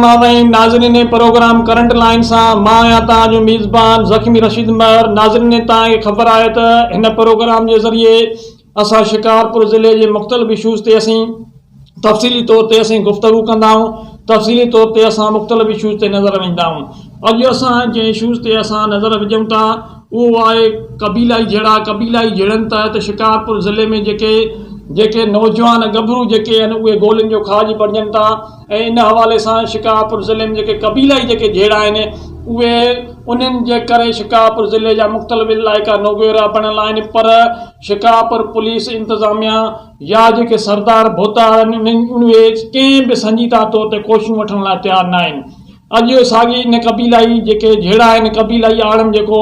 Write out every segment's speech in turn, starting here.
बिस्मिल्लाहिर्रहमानिर्रहीम। नाज़रीन programme current line सां मां आहियां तव्हांजो मेज़बान ज़ख़्मी रशीद महर। नाज़रीन तव्हांखे ख़बर आहे त हिन प्रोग्राम जे ज़रिए असां शिकारपुर ज़िले जे मुख़्तलिफ़ इशूज़ ते असीं तफ़सीली तौर ते असीं गुफ़्तगू कंदा आहियूं, तफ़सीली तौर ते असां मुख़्तलिफ़ इशूज़ ते नज़र विझंदा आहियूं। अॼु असां जंहिं इशूज़ ते असां नज़र विझूं था उहो आहे क़बीलाई जहिड़ा। क़बीलाई जहिड़नि तहत शिकारपुर ज़िले में जेके नौजवान गभरू जेके आहिनि उहे गोलियुनि जो खाज बणजनि था ऐं इन हवाले सां शिकारपुर ज़िले में जेके क़बीलाई जेके जहिड़ा आहिनि उहे उन्हनि जे करे शिकारपुर ज़िले जा मुख़्तलिफ़ इलाइक़ा नोगेरा बणियल आहिनि। पर शिकारपुर पुलिस इंतिज़ामिया या जेके सरदार भोता आहिनि उहे कंहिं बि संजीदा तौर ते कोशिशूं वठण लाइ तयारु न आहिनि। अॼु साॻी इन क़बीलाई जेके जहिड़ा आहिनि क़बीलाई आलम जेको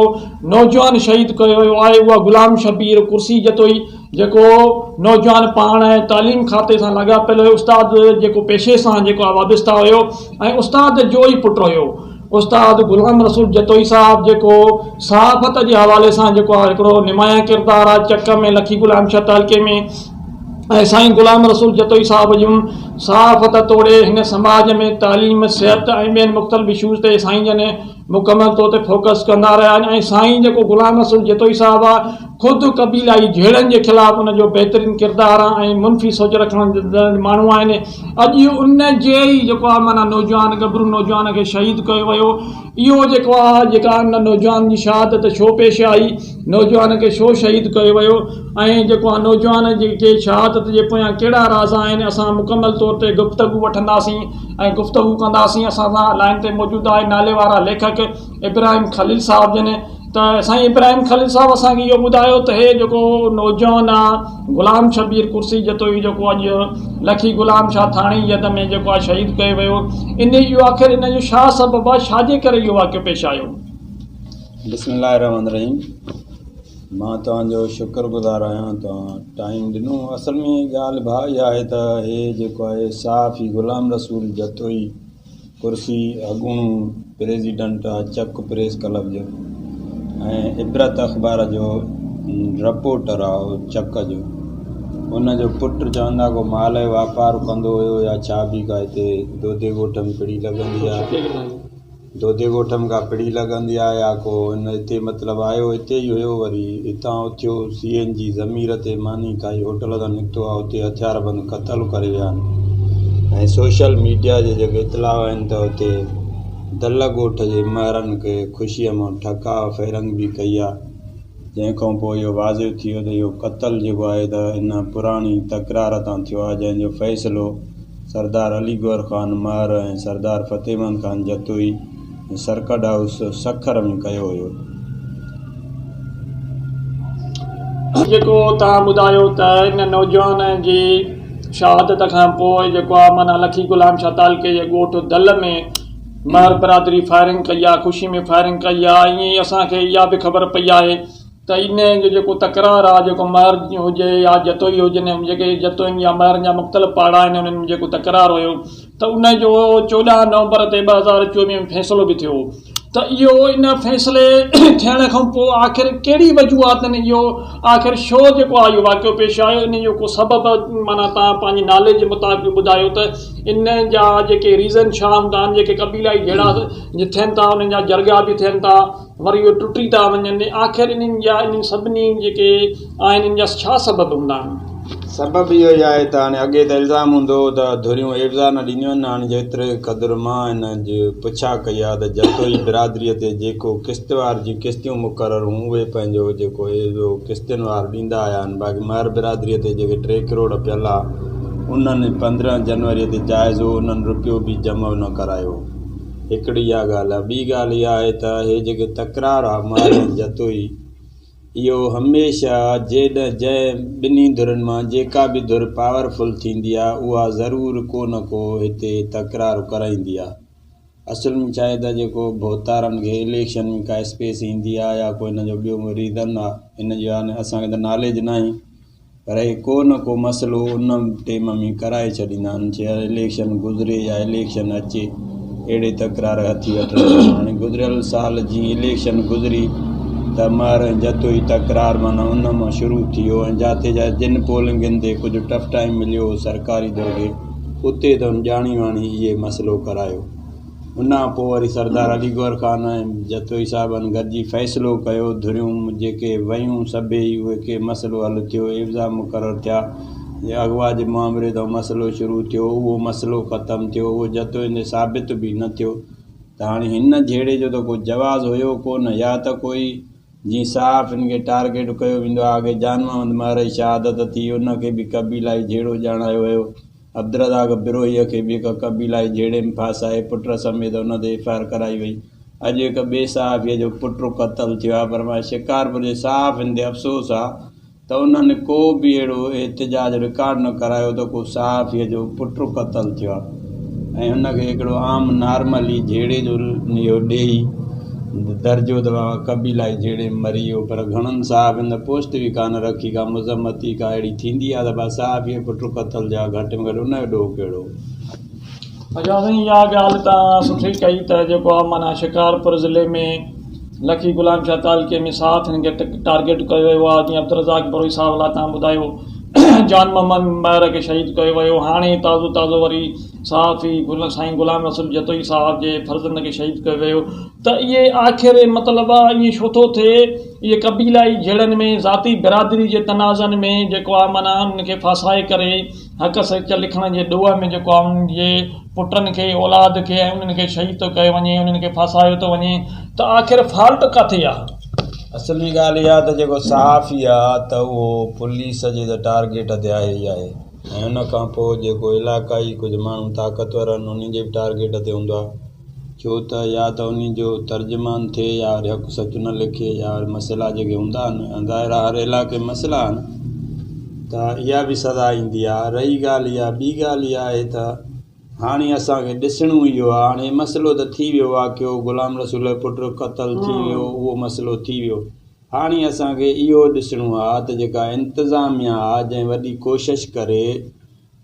नौजवान शहीद कयो वियो आहे उहा ग़ुलाम शबीर कुर्सी जतोई जेको नौजवान पाण तालीम खाते सां लाॻापियल हुयो, उस्ताद जेको पेशे सां जेको आहे वाबिस्ता हुयो ऐं उस्ताद जो ई पुटु हुयो। उस्ताद ग़ुलाम रसूल जतोई साहिबु जेको सहाफ़त जे हवाले सां जेको आहे हिकिड़ो निमाया किरदारु आहे चक में लखी गुलाम शाह तालके में। ऐं साईं ग़ुलाम रसूल जतोई साहिब जूं सहाफ़त तोड़े हिन समाज में तालीम सिहत ऐं ॿियनि मुख़्तलिफ़ इशूज़ ते साईं जन मुकमल तौर ते फोकस कंदा रहिया आहिनि। ऐं साईं जेको ग़ुलाम रसूल जतोई साहिबु आहे ख़ुदि क़बीलाई जहिड़नि जे ख़िलाफ़ु उनजो बहितरीनु किरदारु आहे ऐं मुनफ़ी सोच रखण माण्हू आहिनि। अॼु उन जे ई जेको आहे माना नौजवान गभरू नौजवान खे शहीद कयो वियो। इहो जेको आहे जेका उन नौजवान जी शहादत छो पेश आई, नौजवान खे छो शहीद कयो वियो ऐं जेको आहे नौजवान जेके शहादत जे पोयां कहिड़ा राज़ आहिनि असां मुकमल तौर ते गुफ़्तगू वठंदासीं ऐं गुफ़्तगू कंदासीं। असां सां लाइन ते मौजूदु आहे नाले वारा लेखक इब्राहिम ख़लील साहिब जन। त साईं इब्राहिम ख़लील साहिबु असांखे इहो ॿुधायो त हे जेको नौजवान आहे ग़ुलाम शबीर कुर्सी जतोई जेको अॼु लखी गुलाम शाह थाणी यद में जेको आहे शहीद कयो वियो, इन इहो आख़िर इन जो छा सबबु आहे, छाजे करे इहो वाक़ियो पेश आयो? बिस्मिल्लाहिर्रहमानिर्रहीम। मां तव्हांजो शुक्रगुज़ार आहियां, तव्हां टाइम ॾिनो। असल में ॻाल्हि भाई आहे त हे जेको आहे साफ़ी ग़ुलाम रसूल जतोई कुर्सी अॻूणो प्रेसिडेंट आहे चक प्रेस क्लब जो ऐं इबरत अख़बार जो रिपोर्टर आहे चक जो। उनजो पुटु चवंदा को माल जो वापारु कंदो हुयो या छा बि का हिते दोदे ॻोठ में पिड़ी लॻंदी आहे, दोदे ॻोठ में का पिड़ी लॻंदी आहे या को हिन हिते मतिलबु आयो हिते ई हुयो। वरी हितां उथियो CNG ज़मीर ते मानी काई होटल तां निकितो आहे, हुते हथियार बंदि क़तलु करे विया आहिनि। ऐं सोशल मीडिया जे जेके इतलाउ आहिनि त हुते दल ॻोठ जे महरनि खे ख़ुशीअ मां ठका फ़ैरंग बि कई आहे, जंहिंखां पोइ इहो वाज़िब थी वियो त इहो क़तलु जेको आहे त इन पुराणी तकरार तां थियो आहे, जंहिंजो फ़ैसिलो सरदार अली गौर ख़ान महर ऐं सरदार फ़तेहमंद ख़ान जतोई सर्कट हाउस सखर में कयो हुयो। जेको तव्हां ॿुधायो त इन नौजवान जी शहादत खां पोइ जेको आहे माना लखी गुलाम शाह तालके जे ॻोठ दल में महर बरादरी फायरिंग कई आहे, ख़ुशी में फायरिंग कई आहे। ईअं ई असांखे इहा बि ख़बर पई आहे त इन जो जेको तकरार आहे जेको महर हुजे या जतोई हुजनि, जेके जतोई या महर जा मुख़्तलिफ़ पाड़ा आहिनि उन्हनि में जेको तकरार हुयो त उनजो 14 नवंबर ते 2024 में फ़ैसिलो बि थियो। त इहो इन फ़ैसिले थियण खां पोइ आख़िर कहिड़ी वजूहातनि इहो आख़िर छो जेको आहे इहो वाक़ियो पेश आयो, इन जो को सबबु माना तव्हां पंहिंजी नाले जे मुताबिक़ ॿुधायो त इन जा जेके रीज़न छा हूंदा आहिनि। जेके क़बीलाई जहिड़ा थियनि था उन्हनि जा जरगा बि थियनि था, वरी उहे टुटी था वञनि, आख़िर इन्हनि जा इन्हनि सभिनी जेके आहिनि इन जा छा सबबु हूंदा आहिनि? सबबु इहो ई आहे त हाणे अॻे त इल्ज़ाम हूंदो त धुरियूं एफ़ज़ा न ॾींदियूं आहिनि। हाणे जेतिरे क़दुरु मां हिन जी पुछा कई आहे त जतोई बिरादरीअ ते जेको किश्तवार जी किश्तियूं मुक़ररु हूं उहे पंहिंजो जेको एॾो किश्तियुनि वार ॾींदा आया आहिनि। बाक़ी महर बिरादरीअ ते जेके 3 करोड़ पियल आहे उन्हनि 15 जनवरीअ ते जाइज़ो उन्हनि रुपियो बि जमा न करायो। हिकिड़ी इहा ॻाल्हि आहे। ॿी ॻाल्हि इहा आहे त हे जेके तकरार आहे महर जतोई इहो हमेशह जंहिं ॿिन्ही धुरनि मां जेका बि धुर पावरफुल थींदी आहे उहा ज़रूरु को न को हिते तकरार कराईंदी आहे। असुल में छा आहे त जेको भोतारनि खे इलेक्शन में का स्पेस ईंदी आहे या को हिन जो ॿियो रीज़न आहे, हिन जो हाणे असांखे त नॉलेज न आहे, पर को न को मसइलो उन टाइम में कराए छॾींदा आहिनि। चाहे इलेक्शन गुज़रे या इलेक्शन अचे, अहिड़े तकरार हथी वठनि। हाणे गुज़िरियल साल जी इलेक्शन गुज़री त महर जतोई तकरार माना उन मां शुरू थी वियो ऐं जिते जिन पोलिंगनि ते कुझु टफ टाइम मिलियो सरकारी दौर खे उते त ॼाणी वाणी इहे मसइलो करायो। उन खां पोइ वरी सरदार अली गौर ख़ान ऐं जतोई साहिबनि गॾिजी फ़ैसिलो कयो। धुरियूं जेके वयूं सभई उहे के मसइलो हल थियो, एवज़ा मुक़ररु थिया, अगवा जे मुआमरे तो मसइलो शुरू थियो, उहो मसइलो ख़तमु थियो, उहो जतोई ते साबित बि न थियो। त हाणे हिन जहिड़े जो त कोई जवाज़ हुयो कोन, या त कोई जीअं साफ़ हिन खे टारगेट कयो वेंदो आहे अॻे जान मोहम्मद महर जी शहादत थी, उनखे बि कबीलाई जहिड़ो ॼाणायो वियो। अब्दुरज़ाक़ बिरोहीअ खे बि हिकु कबीलाई जहिड़े में फासाए पुट समेत हुन ते एफ.आई.आर कराई वई। अॼु हिकु ॿिए साहिबीअ जो पुटु क़तलु थियो आहे, पर मां शिकारपुर जे साफ़ हिन ते अफ़सोस आहे त उन्हनि को बि अहिड़ो एहतिजाज रिकॉर्ड न करायो त को साहिबीअ जो पुटु क़तलु थियो आहे ऐं हुनखे हिकिड़ो आम नॉर्मली जहिड़े जो इहो ॾेई दर्जो दवा कबीलाई जहिड़े मरी वियो। पर घणनि साहिबनि त पोस्ट बि कान रखी, का मुज़म्मती का अहिड़ी थींदी आहे त बसि साहिबीअ पुटु क़तल जा घटि में घटि उनजो ॾोह कहिड़ो। अच्छा साईं, इहा ॻाल्हि तव्हां सुठी कई त जेको आहे माना शिकारपुर ज़िले में लखी गुलाम शाह तालके में साफ़ हिन खे टारगेट कयो वियो आहे। जीअं अब्दुरज़ाक़ बिरोही साहिब लाइ तव्हां ॿुधायो जान मोहम्मद महर खे शहीद कयो वियो। हाणे ताज़ो वरी साफ़ ई साईं गुलाम रसूल जतोई साहिब जे फर्ज़ंद खे शहीद कयो वियो। त इहे आख़िर मतिलबु आहे इएं छो थो थिए? इहे कबीलाई जहिड़नि में ज़ाती बिरादरी जे तनाज़नि में जेको आहे माना उनखे फासाए करे हक़ सच लिखण जे ॾोह में जेको आहे उन्हनि जे पुटनि खे औलाद खे ऐं उन्हनि खे शहीद थो कयो वञे, उन्हनि खे फासायो थो वञे, त आख़िर फॉल्ट किथे आहे? असली ॻाल्हि इहा त जेको साफ़ ई आहे त उहो पुलिस जे त टारगेट ते आहे ई आहे ऐं हुन खां पोइ जेको इलाक़ाई कुझु माण्हू ताक़तवर आहिनि उन्हनि जे बि टारगेट ते हूंदो आहे। छो त या त उन जो तर्जुमान थिए या हक़ सच न लिखे या मसइला जेके हूंदा आहिनि ज़ाहिर हर इलाइक़े मसइला आहिनि त इहा बि सज़ा ईंदी आहे। रही ॻाल्हि इहा, ॿी ॻाल्हि इहा आहे त हाणे असांखे ॾिसणो इहो आहे, हाणे मसइलो त थी वियो आहे कि गुलाम रसूल जो पुटु क़तलु थी वियो, उहो मसइलो थी वियो। हाणे असांखे इहो ॾिसणो आहे त जेका इंतिज़ामिया आहे जंहिं वॾी कोशिशि करे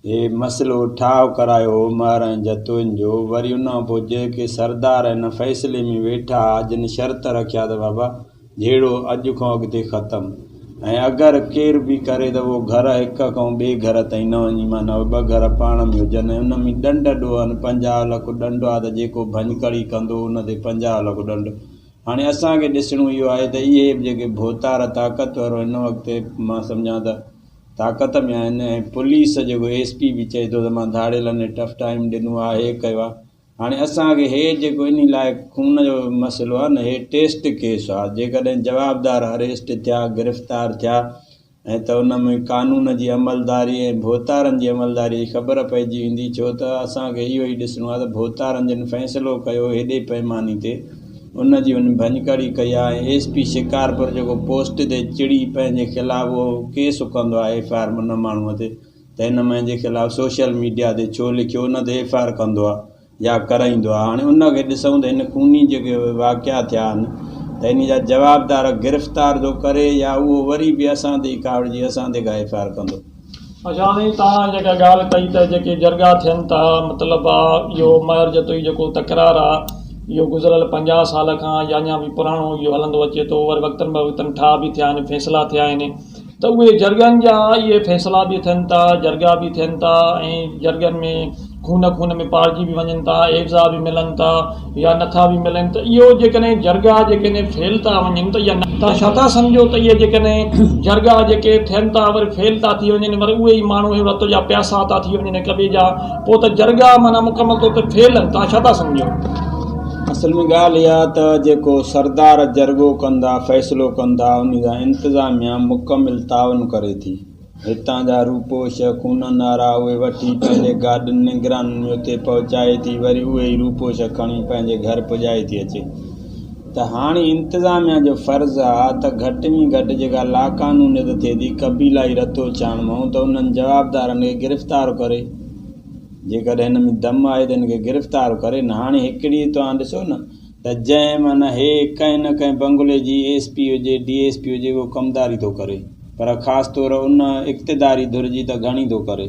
हे मसइलो ठाह करायो महर ऐं जतोइनि जो, वरी उन खां पोइ जेके सरदार हिन फ़ैसिले में वेठा जिन शर्त रखिया त बाबा जहिड़ो अॼु खां अॻिते ख़तमु, ऐं अगरि केर बि करे त उहो घर हिक खां ॿिए घर ताईं न वञी, माना ॿ घर पाण में हुजनि ऐं उन में ॾंड ॾोहनि। 50 लख ॾंड आहे त जेको भञकड़ी कंदो उन ते 50 लख ॾंड। हाणे असांखे ॾिसणो इहो आहे त इहे जेके भोतार ताक़तवर हिन वक़्तु मां सम्झां त ताक़त में आहिनि ऐं पुलिस जेको SP बि चए थो त मां धाड़ेलनि टफ टाइम ॾिनो आहे, हे कयो आहे। हाणे असांखे हे जेको इन लाइ खून जो मसइलो आहे न, हे टेस्ट केस आहे। जेकॾहिं जवाबदार अरेस्ट थिया, गिरफ़्तार थिया ऐं त उन में कानून जी अमलदारी ऐं भोतारनि जी अमलदारी जी ख़बर पइजी वेंदी। छो त असांखे इहो ई ॾिसणो आहे त भोतारनि जिन फ़ैसिलो कयो हेॾे पैमाने ते उन जी उन भञकड़ी कई आहे ऐं SP शिकारपुर जेको पोस्ट ते चिड़ी पंहिंजे ख़िलाफ़ु उहो केस कंदो आहे FIR उन माण्हूअ ते त हिन मुंहिंजे ख़िलाफ़ु सोशल मीडिया ते छो लिखियो, उन ते FIR कंदो आहे या कराईंदो आहे। हाणे उनखे ॾिसूं त हिन खूनी जेके वाक़िया थिया आहिनि त इन जा जवाबदार गिरफ़्तार थो करे या उहो वरी बि असां ते ई कावड़जी असां ते का FIR कंदो। अच्छा साईं, तव्हां जेका ॻाल्हि कई त जेके जरगा थियनि था, मतिलबु आहे इहो महर जतोई जेको तकरार आहे इहो गुज़िरियल 50 साल खां या अञा बि पुराणो इहो हलंदो अचे थो। वरी वक़्तनि ब वक़्तनि ठाह बि थिया आहिनि, फ़ैसिला थिया आहिनि, त उहे जरगनि जा इहे फ़ैसिला बि थियनि था, जरगा बि थियनि था ऐं जरगनि में खून में पाड़जी बि वञनि था, एवज़ा बि मिलनि था या नथा बि मिलनि। त इहो जेकॾहिं जरगा जेकॾहिं फेल था वञनि त इहा तव्हां छा था सम्झो त इहे जेकॾहिं जरगा जेके थियनि था वरी फेल था थी वञनि, वरी उहे ई माण्हू रत जा प्यासा था थी वञनि हिक ॿिए जा, पोइ त जरगा माना मुकमल तौर ते फेल आहिनि। तव्हां छा था सम्झो? असल में ॻाल्हि इहा त जेको सरदार जरगो कंदा, फ़ैसिलो कंदा, उन जा इंतिज़ामिया मुकमिल तावन करे थी। हितां जा रूपोश खूननि वारा उहे वठी पंहिंजे गाॾियुनि निगराननि में उते पहुचाए थी, वरी उहे ई रूपोश खणी पंहिंजे घर पुॼाए थी अचे। त हाणे इंतिज़ामिया जो फ़र्ज़ु आहे त घटि में घटि जेका लाक़ानूनियत थिए थी कबीलाई रतो चाणिमो त उन्हनि जवाबदारनि खे गिरफ़्तार करे, जेकॾहिं हिन में दम आहे त हिन खे गिरफ़्तार करे न। हाणे हिकिड़ी तव्हां ॾिसो न त जंहिं माना हे कंहिं न कंहिं बंगले जी SP हुजे, DSP हुजे, उहो कमदारी थो करे, पर ख़ासि तौर उन इक़्तिदारी धुर जी त घणी थो करे।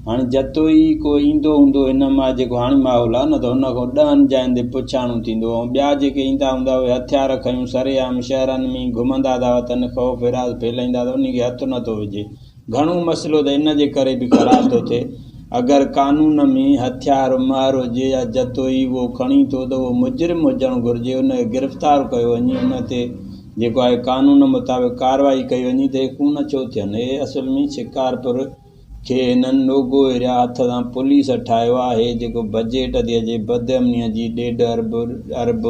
हाणे जतोई को ईंदो हूंदो हिन मां जेको हाणे माहौल आहे न त हुन खां 10 जाइनि ते पुछाणो थींदो ऐं ॿिया जेके ईंदा हूंदा उहे हथियार खयूं सरेआम शहरनि में घुमंदा था वतन, ख़ौफ़ हिरास फैलाईंदा त उन खे हथु नथो विझे। घणो मसइलो त इन जे करे बि ख़राबु थो थिए अगरि कानून में हथियार मार हुजे या जतोई उहो खणी थो त उहो मुजरिम हुजणु घुरिजे, उनखे गिरफ़्तार कयो वञे, उन ते जेको आहे कानून मुताबिक़ कार्रवाई कई वञे त हे खून छो थियनि। हे असुल में शिकारपुर खे हिननि लोगो एरिया हथ सां पुलिस ठाहियो आहे। हे जेको बजट थी अचे बदअमनीअ जी 1.5 अरब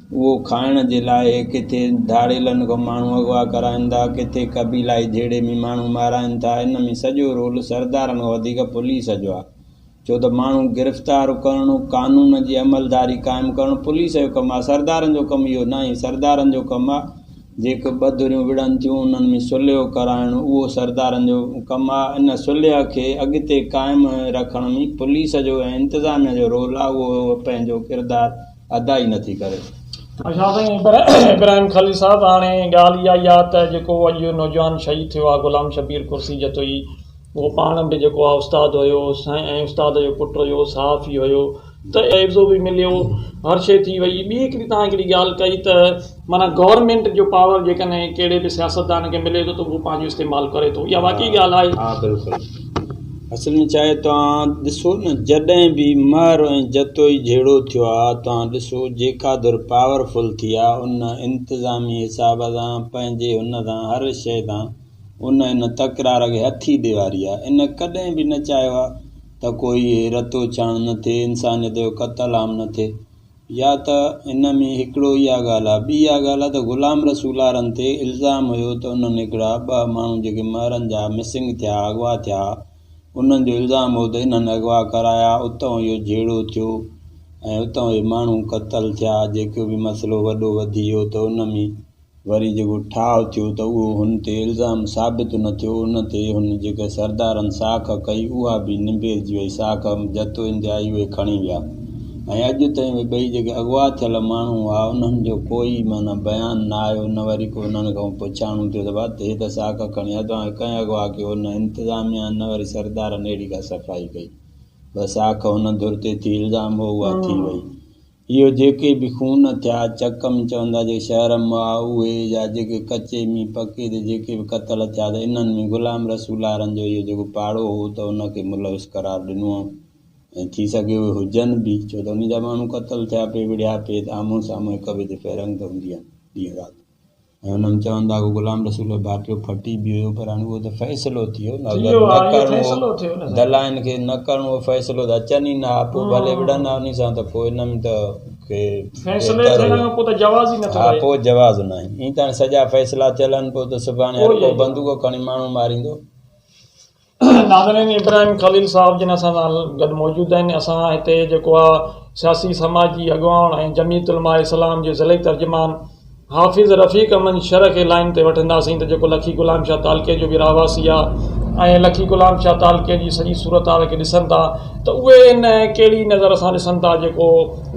उहो खाइण जे लाइ किथे धाड़ेलनि खां माण्हू अगवा कराइनि था, किथे क़बीलाई जहिड़े में माण्हू माराइनि था। इन में सॼो रोल सरदारनि खां वधीक पुलिस जो आहे, छो त माण्हू गिरफ़्तार करणु, कानून जी अमलदारी क़ाइमु करणु पुलिस जो कमु आहे, सरदारनि जो कमु इहो न आहे। सरदारनि जो कमु आहे जेके ॿधरियूं विढ़नि थियूं उन्हनि में सुलह कराइणु, उहो सरदारनि जो कमु आहे। इन सुलह खे अॻिते क़ाइमु रखण में पुलिस जो ऐं इंतिज़ामिया जो रोल आहे, उहो पंहिंजो किरदारु अदा ई नथी करे। अच्छा साईं इब्राहिम खलील साहब, हाणे ॻाल्हि इहा ई आहे त जेको अॼु नौजवान शहीद थियो आहे गुलाम शबीर कुर्सी जतोई, उहो पाण बि जेको आहे उस्तादु हुयो ऐं उस्ताद जो पुटु हुयो, सहाफ़ी हुयो, त एफ़्ज़ो बि मिलियो, हर शइ थी वई। ॿी हिकिड़ी तव्हां हिकिड़ी ॻाल्हि कई त माना गवर्नमेंट जो पावर जेकॾहिं कहिड़े बि सियासतदान खे मिले थो त उहो पंहिंजो इस्तेमालु करे थो, इहा वाक़ई ॻाल्हि आहे। हा बिल्कुलु। असल में चाहे तव्हां ॾिसो न, जॾहिं बि मर ऐं जतोई जहिड़ो थियो आहे, तव्हां ॾिसो जेका दुर पावरफुल थी आहे उन इंतिज़ामी हिसाब सां पंहिंजे हुन सां हर शइ सां उन इन तकरार खे हथी ॾिवारी आहे। इन कॾहिं बि न चाहियो आहे त कोई रतो छाण न थिए, इंसानियत जो क़त्ल आम न थिए, या त इन में हिकिड़ो इहा ॻाल्हि आहे। ॿी इहा ॻाल्हि आहे त ग़ुलाम रसूलारनि ते इल्ज़ाम हुयो त उन्हनि हिकिड़ा 2 माण्हू जेके मरनि जा मिसिंग थिया, अगवा थिया, उन्हनि जो इल्ज़ाम हो त इन्हनि अगवा कराया, उतां इहो जहिड़ो थियो ऐं उतां इहे माण्हू क़तल थिया। जेको बि मसइलो वॾो वधी वियो त उन में वरी जेको ठाह थियो त उहो हुन ते इल्ज़ाम साबित न थियो, उन ते हुन जेके सरदारनि साख कई उहा बि निबेरजी वई, साख जतोइनि जा उहे खणी विया। ऐं अॼु ताईं ॿई जेके अगवा थियल माण्हू हुआ उन्हनि जो कोई माना बयानु न आयो, न वरी को उन्हनि खां पुछाणो थियो त भाउ हे त साख खणी विया, तव्हां कंहिं अगवा कयो, न इंतिज़ामिया न वरी सरदारनि अहिड़ी का सफ़ाई कई, बसि साख हुन दुर ते थी इल्ज़ाम हो उहा थी वई। इहो जेके बि खून थिया चक में चवंदा जे शहर मां उहे, या जेके कचे में पके ते जेके बि क़तल थिया त इन्हनि में ग़ुलाम रसूलारनि जो इहो जेको पाड़ो हो त उनखे मुलविस करार ॾिनो ऐं थी सघे उहे हुजनि बि, छो त उन जा माण्हू क़तल थिया पे विढ़िया पे त आम्हूं साम्हूं हिक ॿिए ते फ़िरंग त हूंदी आहे ॾींहुं राति। ऐं हुननि चवंदा को ग़ुलाम रसूल भाटियो फटी बि हुयो, पर हाणे उहो त फ़ैसिलो थी वियो न, अगरि न करिणो दलाइनि खे न करिणो उहो फ़ैसिलो त अचनि ई न हा, पोइ भले विढ़ंदा उन सां त पोइ इन में त हा पोइ जवाज़ न आहे। ईअं त सॼा फ़ैसिला थियलनि पोइ त सुभाणे हर को बंदूक खणी माण्हू मारींदो। नाज़रीन, इब्राहिम खलील साहब जिन असां सां गॾु मौजूदु आहिनि। असां हिते जेको आहे सियासी समाजी अॻुवान ऐं जमीयत उलमा इस्लाम जे ज़िले तर्जुमान हाफ़िज़ रफ़ीक़ अहमद शर खे लाइन ते वठंदासीं त जेको लखी ग़ुलाम शाह तालके जो बि रहवासी आहे ऐं लखी ग़ुलाम शाह तालके जी सॼी सूरत हाल खे ॾिसनि था त उहे इन कहिड़ी नज़र सां ॾिसनि था। जेको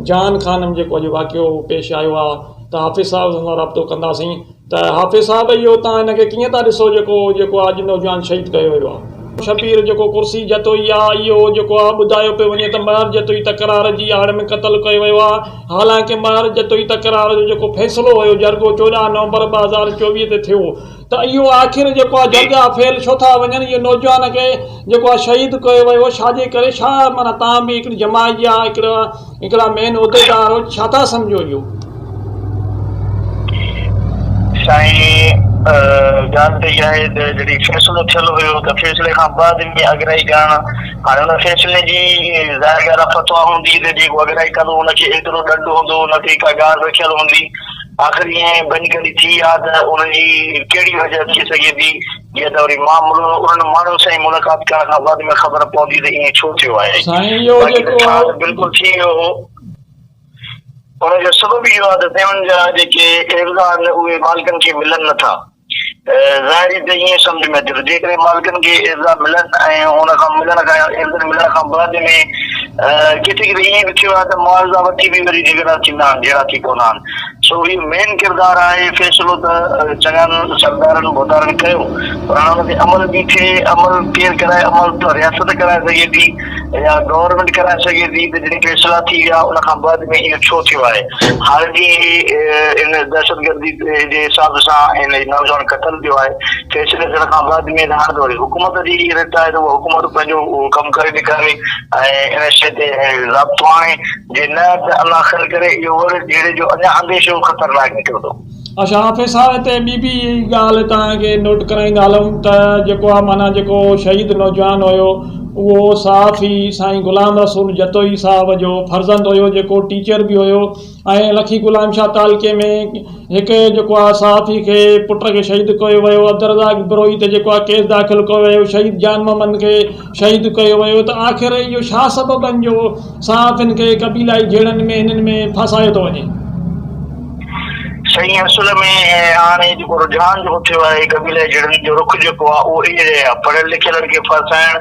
जान खान में जेको अॼु वाक़ियो पेश आयो आहे त हाफ़िज़ साहब सां राब्तो कंदासीं। त हाफ़िज़ साहब इहो तव्हां हिनखे कीअं था ॾिसो जेको अॼु नौजवान शहीद कयो वियो आहे शबीर जेको कुर्सी जतोई आहे, इहो जेको आहे ॿुधायो पियो वञे त महर जतोई तकरार जी आड़ में क़तलु कयो वियो आहे। हालांकि महर जतोई तकरार जो जेको फ़ैसिलो हुयो जरगो 14 नवंबर 2024 ते थियो, त इहो आख़िर जेको आहे जर्गा फेल छो था वञनि, इहो नौजवान खे जेको आहे शहीद कयो वियो छाजे करे, छा माना तव्हां बि हिकिड़ी जमात जा हिकिड़ा मेन उहिदेदार छा था सम्झो इहो? साईं ॻाल्हि त इहा आहे त जॾहिं फ़ैसिलो थियल हुयो त फ़ैसिले खां बाद में अॻराई करणु, हाणे हुन फ़ैसिले जी ज़ाहिर ॻाल्हि आहे फतवा हूंदी त जेको अॻराई कंदो हुनखे एतिरो ॾंड हूंदो, हुनते का ॻाल्हि रखियल हूंदी। आख़िर ईअं बनी कॾहिं थी आहे त उनजी कहिड़ी वजह थी सघे थी, जीअं त वरी मामलो उन्हनि माण्हुनि सां मुलाक़ात करण खां बाद में ख़बर पवंदी त ईअं छो थियो आहे। बिल्कुलु थी वियो हो, हुनजो सबबु इहो आहे त तंहिं जा जेके एफ़्ज़ा आहिनि उहे मालिकनि खे मिलनि नथा। ज़ाहिरी त ईअं सम्झ में अचे थो जेकॾहिं मालिकनि खे एफ़्ज़ा मिलनि ऐं हुन खां मिलण खां बाद में किथे किथे ईअं बि थियो आहे त मुआवज़ा वठी बि वरी झगड़ा थींदा आहिनि, जहिड़ा थी पवंदा आहिनि। सो इहो मेन किरदारु आहे। फ़ैसिलो त चङनि सरदारनि बोदारनि कयो, पर हाणे हुन ते अमल बि थिए। अमल केरु कराए? अमल त रियासत कराए सघे थी या गवर्नमेंट कराए सघे थी। त जॾहिं फ़ैसिला थी विया उन खां बाद में इहो छो थियो आहे? हाणे जीअं इन दहशतगर्दी जे हिसाब सां इन नौजवान क़तल थियो आहे, फ़ैसिले थियण खां बाद में हाणे त वरी हुकूमत जी रिट आहे त उहा हुकूमत पंहिंजो कमु करे ॾेखारे ऐं इन शइ ते राब्तो आणे। जे न त अलाह ख़ैर करे इहो वरी जहिड़े जो अञा अंदेशो ख़तरनाक निकिरो थो। अच्छा हाफ़िज़ साहब, हिते ॿी बि ॻाल्हि तव्हांखे नोट कराईंदा हलूं त जेको आहे माना जेको शहीद नौजवान हुयो उहो साफ़ ई साईं ग़ुलाम रसूल जतोई साहब जो फर्ज़ंद हुयो, जेको टीचर बि हुयो। ऐं लखी ग़ुलाम शाह तालके में हिकु जेको आहे साफ़ी खे पुट खे शहीद कयो वियो, अब्दुर्रज़ाक बिरोई ते जेको आहे केस दाख़िल कयो वियो, शहीद जान मोहम्मद खे शहीद कयो वियो। त आख़िर इहो छा सबबनि जो साफ़ हिन खे क़बीलाई जहिड़नि में हिननि में फासायो थो वञे? सही असुल में हाणे जेको रुझान जेको थियो आहे क़बीले जहिड़नि जो रुख जेको आहे उहो इहे आहे, पढ़ियल लिखियलनि खे फासाइण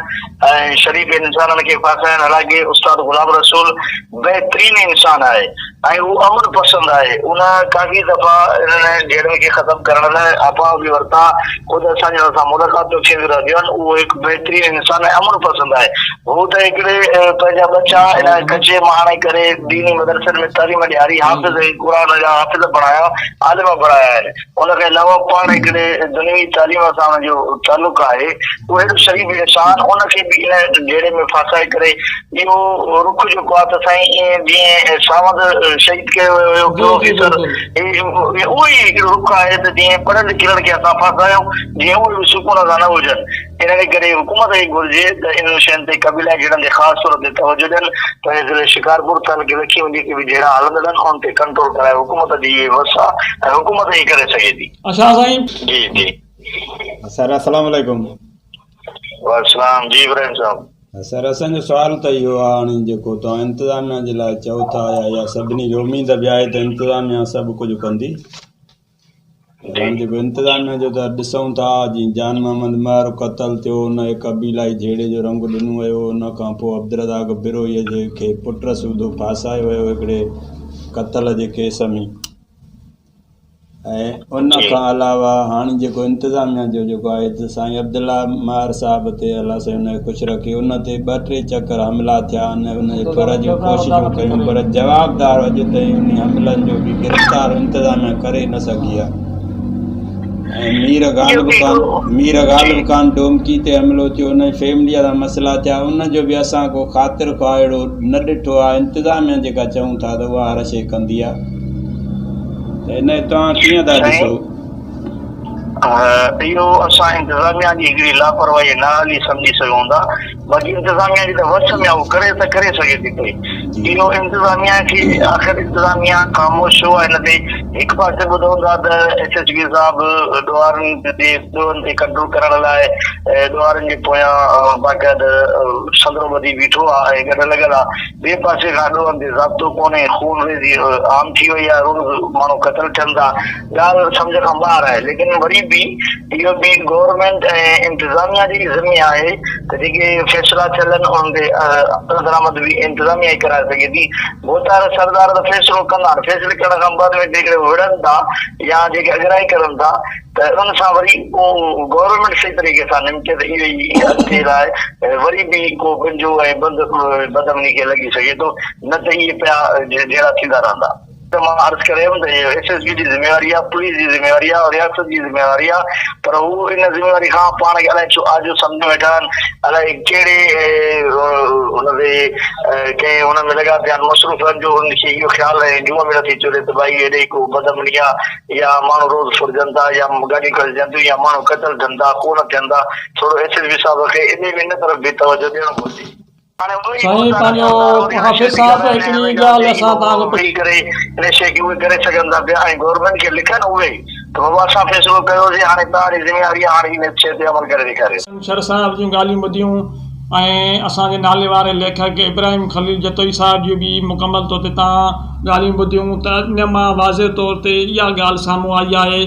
ऐं शरीफ़ इंसाननि खे फासाइण। हालांकि उस्ताद ग़ुलाम रसूल बहितरीन इंसान आहे ऐं उहो अमन पसंद आहे। उन काफ़ी दफ़ा इन्हनि जहिड़नि खे ख़तमु करण लाइ आपा बि वरिता। ख़ुदि असांजे हुन सां मुलाक़ातूं थींदियूं रहंदियूं आहिनि। उहो हिकु बहितरीन इंसान ऐं अमन पसंद आहे। हू त हिकिड़े पंहिंजा बच्चा इन कचे मां आणे करे दीनी मदरसनि में तालीम ॾियारी, हाफ़िज़ क़ुरान जा हाफ़िज़ बणाया, आलिम बणाया आहिनि। उनखे अलावा पाण हिकिड़े दुनियावी तालीम सां हुनजो तालुक़ु आहे। उहो हेॾो शरीफ़ इंसान, उनखे बि इन जहिड़े में फासाए करे इहो रुख जेको आहे त साईं ईअं जीअं सावंत शहीद कयो वियो प्रोफेसर, उहो ई हिकिड़ो रुख आहे त जीअं पढ़ियल लिखियलनि खे असां फासायूं, जीअं उहे बि सुकून सां न हुजनि। इन करे हुकूमत खे घुरिजे त इन शयुनि ते क़बीला जहिड़नि ते ख़ासि तौर ते तवजो ॾियनि। पंहिंजे ज़िले शिकारपुर तालुके लखी वञी के बि जहिड़ा हलंदा आहिनि उन ते कंट्रोल कराए। हुकूमत जी इहे वस आहे ऐं हुकूमत ई करे सघे थी। अच्छा साईं। जी जी सर अस्सलाम वालेकुम। वालेकुम जी इब्राहिम साहब। सर असांजो सुवाल त इहो आहे, हाणे जेको तव्हां इंतिज़ामिया जे लाइ चओ था या सभिनी जो उमेद बि आहे त इंतिज़ामिया सभु कुझु कंदी। हाणे जेको इंतिज़ामिया जो त ॾिसूं था, जीअं जान मोहम्मद महर क़तल थियो, उन क़बीलाई जहिड़े जो रंग ॾिनो वियो। उन खां पोइ अब्दुर्रज़ाक बिरोईअ जे पुट सूदो फासायो वियो हिकिड़े क़तल जे केस में। ऐं उन खां अलावा हाणे जेको इंतिज़ामिया जो जेको आहे त साईं अब्दुल्ला महर साहिब ते अलाह साईं हुनखे ख़ुशि रखे, उन ते 2-3 चकर हमला थिया आहिनि। उनजे पर जूं कोशिशूं कयूं, पर जवाबदार अॼु ताईं उन हमलनि जो बि गिरफ़्तार इंतिज़ामिया करे न सघी आहे। ऐं मीर ग़ालिब ख़ान डोमकी ते हमिलो थियो, उन जी फैमिलीअ जा मसइला थिया, उनजो बि असां को ख़ातिर ख़्वाह अहिड़ो न ॾिठो आहे। इंतिज़ामिया जेका चऊं था त उहा हर शइ कंदी आहे। इन तव्हां कीअं था ॾिसो? इहो असां इंतिज़ामिया जी हिकिड़ी लापरवाही न हली सम्झी सघूं था। बाक़ी इंतिज़ामिया जी त वस में उहो करे त करे सघे थी पई। इहो इंतिज़ामिया खे आख़िर इंतिज़ामिया ख़ामोश छो आहे? हिन ते हिकु पासे ॿुधूं था त SHG साहिब ॾुआरनि ते कंट्रोल करण लाइ ॾुआरनि जे पोयां बाक़ाइदा संदरो ॿधी बीठो आहे ऐं गॾु लॻल आहे। ॿिए पासे खां ॾुअनि ते ज़ाब्तो कोन्हे, खून रेज़ी आम थी वई आहे, रोज़ माण्हू क़तल थियनि था। ॻाल्हि सम्झ खां ॿाहिरि आहे। लेकिन वरी बि इहो बि गवर्नमेंट ऐं इंतिज़ामिया जी ज़िम्मे आहे त जेके फ़ैसिला थियल आहिनि उन ते दरामद बि इंतिज़ामिया ई कराए सघे थी। बोतार सरदार त फ़ैसिलो कंदा आहिनि, फ़ैसिले करण खां बाद में जेके विढ़नि था या जेके अॻिराई करनि था त उन सां वरी पोइ गवर्नमेंट सही तरीक़े सां निमटे त इहो ई अॻिते लाइ वरी बि को पंहिंजो ऐं बदमनी खे लॻी सघे थो, न त इहे पिया जहिड़ा थींदा रहंदा। त मां अर्ज़ु करियुमि त इहो SSG जी ज़िम्मेवारी आहे, पुलिस जी ज़िम्मेवारी आहे, रियासत जी ज़िम्मेवारी आहे। पर हू इन ज़िम्मेवारी खां पाण खे अलाए छो आजो सम्झ वेठा आहिनि, अलाए कहिड़े हुनते कंहिं हुन में लॻा पिया आहिनि मसरूफ़ आहिनि जो हुनखे इहो ख़्यालु आहे जुम में नथी चुरे त भई हेॾे को बदमनी आहे या माण्हू रोज़ फुरजनि था या गाॾी कढजनि थियूं या माण्हू क़तल थियनि था, खून थियनि था। थोरो SSG साहिब खे इन में इन तरफ़ बि तवजो ॾियणो घुरिजे। साईं पंहिंजो हाफ़िज़ साहब हिकिड़ी ॻाल्हि असां तव्हांखे करे इन शइ खे उहे करे सघनि था पिया ऐं गवर्नमेंट खे लिखनि उहे त बाबा असां फ़ैसिलो कयोसीं, हाणे तव्हांजी ज़िम्मेवारी आहे, हाणे इन शइ ते अमल करे ॾेखारियो। शर साहिब जूं ॻाल्हियूं ॿुधियूं ऐं असांजे नाले वारे लेखक इब्राहिम खलील जतोई साहिब जूं बि मुकमल तौर ते तव्हां ॻाल्हियूं ॿुधियूं त इन मां वाज़े तौर ते इहा ॻाल्हि साम्हूं आई आहे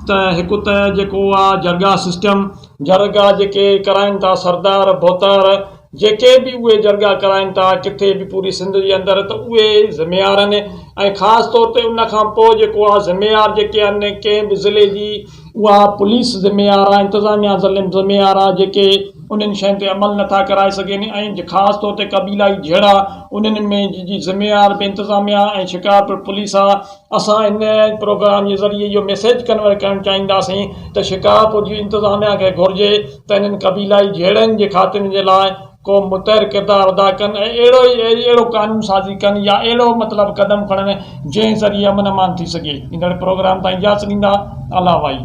त हिकु त जेको आहे जरगाह सिस्टम, जरगाह जेके कराइनि था सरदार बोतार जेके बि उहे जरगा कराइनि था किथे बि पूरी सिंध जे अंदरि त उहे ज़िम्मेवार आहिनि ऐं ख़ासि तौर ते उन खां पोइ जेको आहे ज़िम्मेवार जेके आहिनि कंहिं बि ज़िले जी उहा पुलिस ज़िम्मेवार आहे इंतिज़ामिया ज़िम्मेवार आहे जेके उन्हनि शयुनि ते अमल नथा कराए सघनि ऐं ख़ासि तौर ते क़बीलाई जहिड़ा उन्हनि में जी ज़िम्मेवार बि इंतिज़ामिया ऐं शिकारपुर पुलिस आहे। असां इन प्रोग्राम जे ज़रिए इहो मैसेज कन्वे करणु चाहींदासीं त शिकारपुर जी इंतिज़ामिया खे घुरिजे त इन्हनि क़बीलाई जहिड़नि जे ख़ात्मे जे लाइ को मुतहर किरदारु अदा कनि ऐं अहिड़ो क़ानून साज़ी कनि या अहिड़ो मतिलबु क़दम खणनि जंहिं ज़रिए अमन अमान थी सघे। ईंदड़ प्रोग्राम ताईं इजाज़त ॾींदा। अला वाई।